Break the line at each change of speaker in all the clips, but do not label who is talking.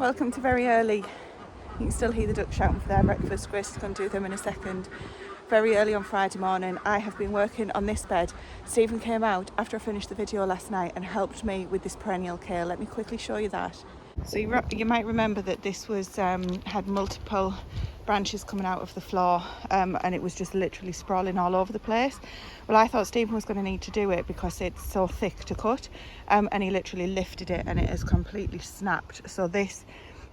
Welcome to very early. You can still hear the ducks shouting for their breakfast. Grace is going to do them in a second. Very early on Friday morning, I have been working on this bed. Stephen came out after I finished the video last night and helped me with this perennial kale. Let me quickly show you that. So you might remember that this was had multiple branches coming out of the floor and it was just literally sprawling all over the place. Well, I thought Stephen was going to need to do it because it's so thick to cut, and he literally lifted it and it has completely snapped. So this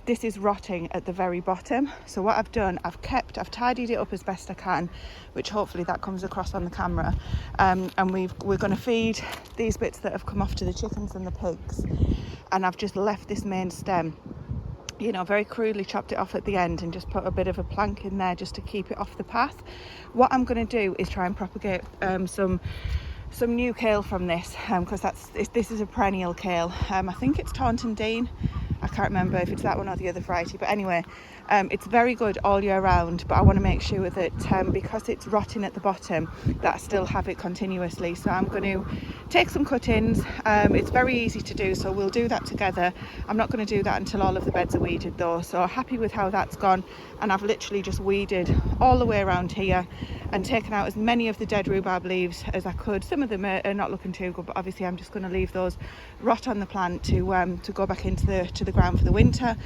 is rotting at the very bottom. So what I've done, I've tidied it up as best I can, which hopefully that comes across on the camera, and we're going to feed these bits that have come off to the chickens and the pigs. And I've just left this main stem, you know, very crudely chopped it off at the end and just put a bit of a plank in there just to keep it off the path. What I'm going to do is try and propagate some new kale from this, because this is a perennial kale. I think it's Taunton Dean. I can't remember if it's that one or the other variety, but anyway, it's very good all year round, but I want to make sure that because it's rotting at the bottom, that I still have it continuously. So I'm going to take some cuttings. It's very easy to do, so we'll do that together. I'm not going to do that until all of the beds are weeded though, so happy with how that's gone. And I've literally just weeded all the way around here and taken out as many of the dead rhubarb leaves as I could. Some of them are not looking too good, but obviously I'm just going to leave those rot on the plant to go back into the ground for the winter.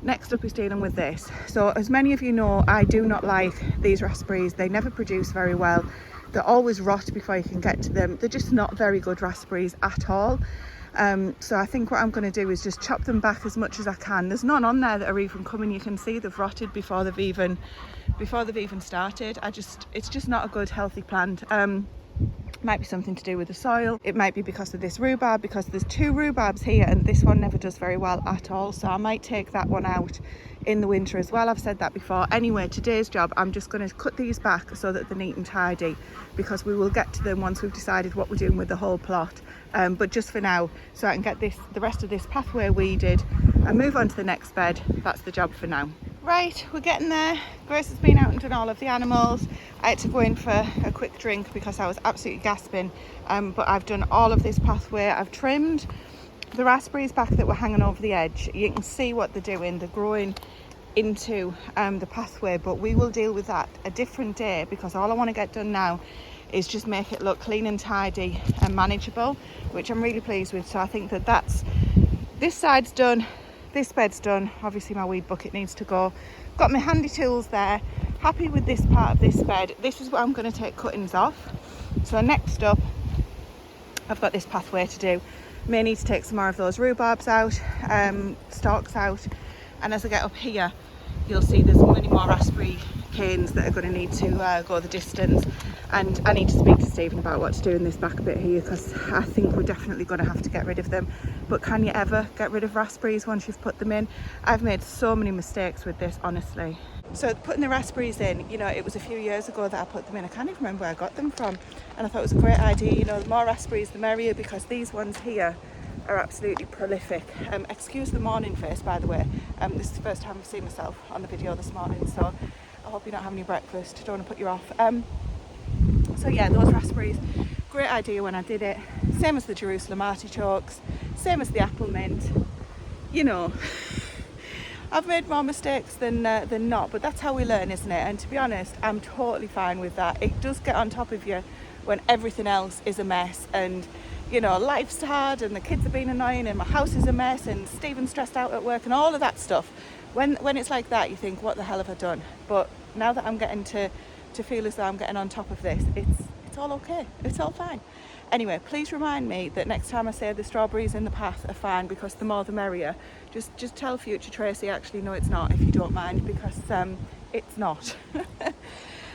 Next up is dealing with this. So as many of you know, I do not like these raspberries. They never produce very well. They always rot before you can get to them. They're just not very good raspberries at all. So I think what I'm going to do is just chop them back as much as I can. There's none on there that are even coming. You can see they've rotted before they've even started. It's just not a good healthy plant. Might be something to do with the soil. It might be because of this rhubarb, because there's two rhubarbs here and this one never does very well at all. So I might take that one out in the winter as well. I've said that before. Anyway, today's job, I'm just going to cut these back so that they're neat and tidy, because we will get to them once we've decided what we're doing with the whole plot. But just for now, so I can get the rest of this pathway weeded and move on to the next bed. That's the job for now. Right, we're getting there. Grace has been out and done all of the animals. I had to go in for a quick drink because I was absolutely gasping, but I've done all of this pathway. I've trimmed the raspberries back that were hanging over the edge. You can see what they're doing. They're growing into the pathway, but we will deal with that a different day, because all I want to get done now is just make it look clean and tidy and manageable, which I'm really pleased with. So I think that's this side's done. This bed's done. Obviously my weed bucket needs to go. Got my handy tools there. Happy with this part of this bed. This is what I'm going to take cuttings off. So next up, I've got this pathway to do. May need to take some more of those rhubarbs out, stalks out, and as I get up here, you'll see there's many more raspberry canes that are going to need to go the distance. And I need to speak to Stephen about what to do in this back bit here, because I think we're definitely going to have to get rid of them. But can you ever get rid of raspberries once you've put them in? I've made so many mistakes with this, honestly. So putting the raspberries in, you know, it was a few years ago that I put them in. I can't even remember where I got them from. And I thought it was a great idea. You know, the more raspberries, the merrier, because these ones here are absolutely prolific. Excuse the morning face, by the way. This is the first time I've seen myself on the video this morning, so I hope you don't have any breakfast. Don't want to put you off. So yeah, those raspberries, great idea when I did it. Same as the Jerusalem artichokes, same as the apple mint. You know, I've made more mistakes than not, but that's how we learn, isn't it? And to be honest, I'm totally fine with that. It does get on top of you when everything else is a mess, and you know, life's hard and the kids are being annoying and my house is a mess and Stephen's stressed out at work and all of that stuff. When it's like that, you think, what the hell have I done? But now that I'm getting to feel as though I'm getting on top of this, it's all okay. It's all fine. Anyway, please remind me that next time I say the strawberries in the path are fine, because the more the merrier. Just tell future Tracy, actually, no, it's not, if you don't mind, because it's not.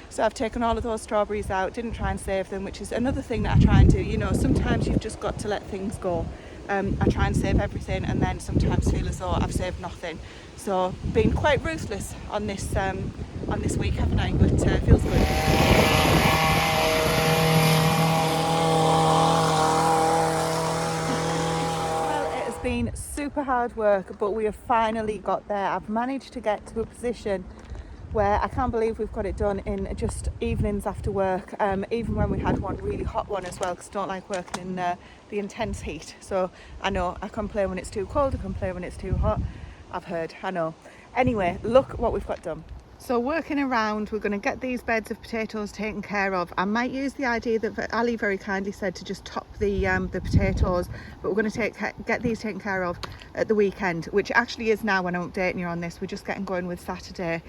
So I've taken all of those strawberries out, didn't try and save them, which is another thing that I try and do. You know, sometimes you've just got to let things go. I try and save everything and then sometimes feel as though I've saved nothing. So been quite ruthless on this week, haven't I? But feels good. Well, it has been super hard work, but we have finally got there. I've managed to get to a position where I can't believe we've got it done in just evenings after work, even when we had one really hot one as well, because I don't like working in the intense heat. So I know I complain when it's too cold, I complain when it's too hot. I've heard, I know. Anyway, look what we've got done. So working around, we're going to get these beds of potatoes taken care of. I might use the idea that Ali very kindly said to just top the potatoes, but we're going to get these taken care of at the weekend, which actually is now when I'm updating you on this. We're just getting going with Saturday.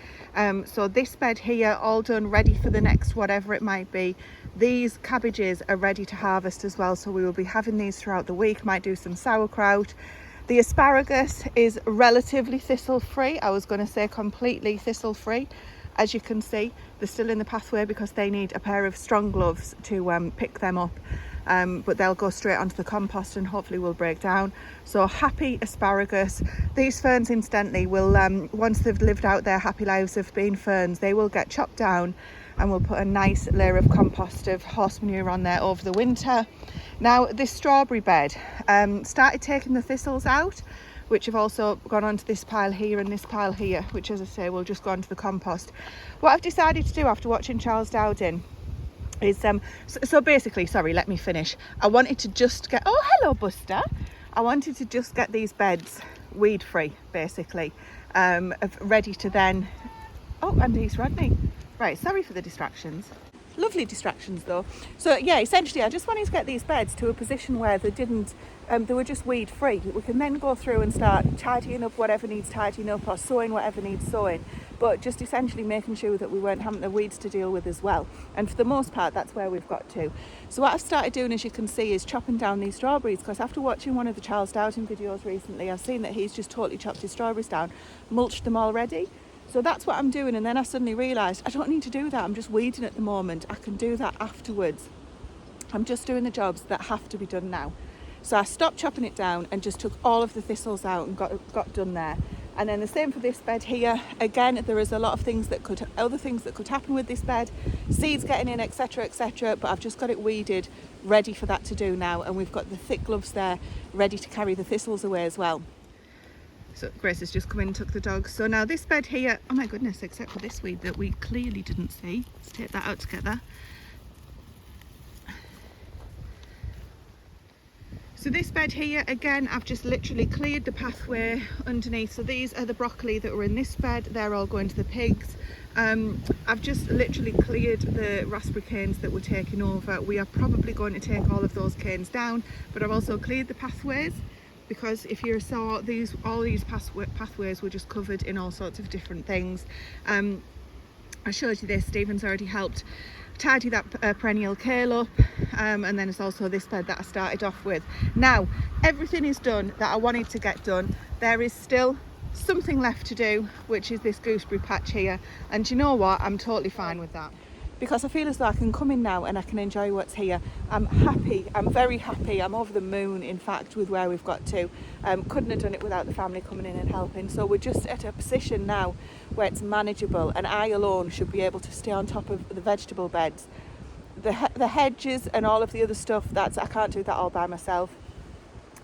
So this bed here, all done, ready for the next whatever it might be. These cabbages are ready to harvest as well, so we will be having these throughout the week. Might do some sauerkraut. The asparagus is relatively thistle free. I was going to say completely thistle free. As you can see, they're still in the pathway because they need a pair of strong gloves to pick them up. But they'll go straight onto the compost and hopefully will break down. So happy asparagus. These ferns incidentally will, once they've lived out their happy lives of being ferns, they will get chopped down and we'll put a nice layer of compost of horse manure on there over the winter. Now this strawberry bed started taking the thistles out, which have also gone onto this pile here and this pile here, which, as I say, will just go onto the compost. What I've decided to do after watching Charles Dowding is so basically, sorry, let me finish. I wanted to just get, oh hello Buster, I wanted to just get these beds weed free basically, ready to then, oh, and he's Rodney. Right, sorry for the distractions. Lovely distractions though. So yeah, essentially I just wanted to get these beds to a position where they didn't, they were just weed free. We can then go through and start tidying up whatever needs tidying up or sowing whatever needs sowing, but just essentially making sure that we weren't having the weeds to deal with as well. And for the most part, that's where we've got to. So what I've started doing, as you can see, is chopping down these strawberries, because after watching one of the Charles Dowding videos recently, I've seen that he's just totally chopped his strawberries down, mulched them already. So that's what I'm doing, and then I suddenly realised I don't need to do that. I'm just weeding at the moment. I can do that afterwards. I'm just doing the jobs that have to be done now. So I stopped chopping it down and just took all of the thistles out and got done there. And then the same for this bed here. Again, there is a lot of things that could, other things that could happen with this bed, seeds getting in, etc, etc. But I've just got it weeded, ready for that to do now. And we've got the thick gloves there, ready to carry the thistles away as well. So Grace has just come in and took the dogs. So now this bed here, oh my goodness, except for this weed that we clearly didn't see. Let's take that out together. So this bed here, again, I've just literally cleared the pathway underneath. So these are the broccoli that were in this bed. They're all going to the pigs. I've just literally cleared the raspberry canes that were taken over. We are probably going to take all of those canes down, but I've also cleared the pathways, because if you saw all these pathways were just covered in all sorts of different things. I showed you this, Stephen's already helped tidy that perennial kale up, and then it's also this bed that I started off with. Now everything is done that I wanted to get done. There is still something left to do, which is this gooseberry patch here, and you know what, I'm totally fine with that, because I feel as though I can come in now and I can enjoy what's here. I'm happy, I'm very happy, I'm over the moon in fact with where we've got to. Couldn't have done it without the family coming in and helping. So we're just at a position now where it's manageable, and I alone should be able to stay on top of the vegetable beds. The hedges and all of the other stuff, I can't do that all by myself.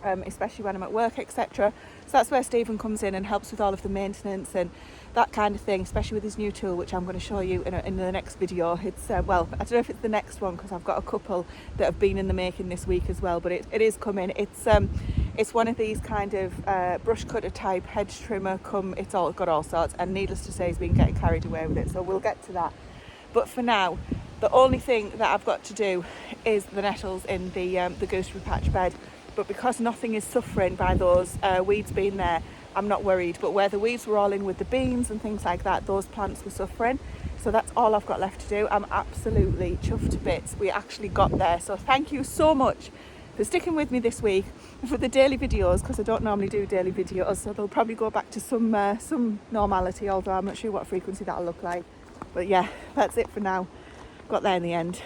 Especially when I'm at work, etc. So that's where Stephen comes in and helps with all of the maintenance and that kind of thing, especially with his new tool, which I'm going to show you in the next video. It's well, I don't know if it's the next one, because I've got a couple that have been in the making this week as well, but it is coming. It's one of these kind of brush cutter type hedge trimmer it's all got all sorts, and needless to say he's been getting carried away with it, so we'll get to that. But for now, the only thing that I've got to do is the nettles in the gooseberry patch bed. But because nothing is suffering by those weeds being there, I'm not worried. But where the weeds were all in with the beans and things like that, those plants were suffering. So that's all I've got left to do. I'm absolutely chuffed to bits. We actually got there. So thank you so much for sticking with me this week for the daily videos, because I don't normally do daily videos. So they'll probably go back to some normality, although I'm not sure what frequency that'll look like. But yeah, that's it for now. Got there in the end.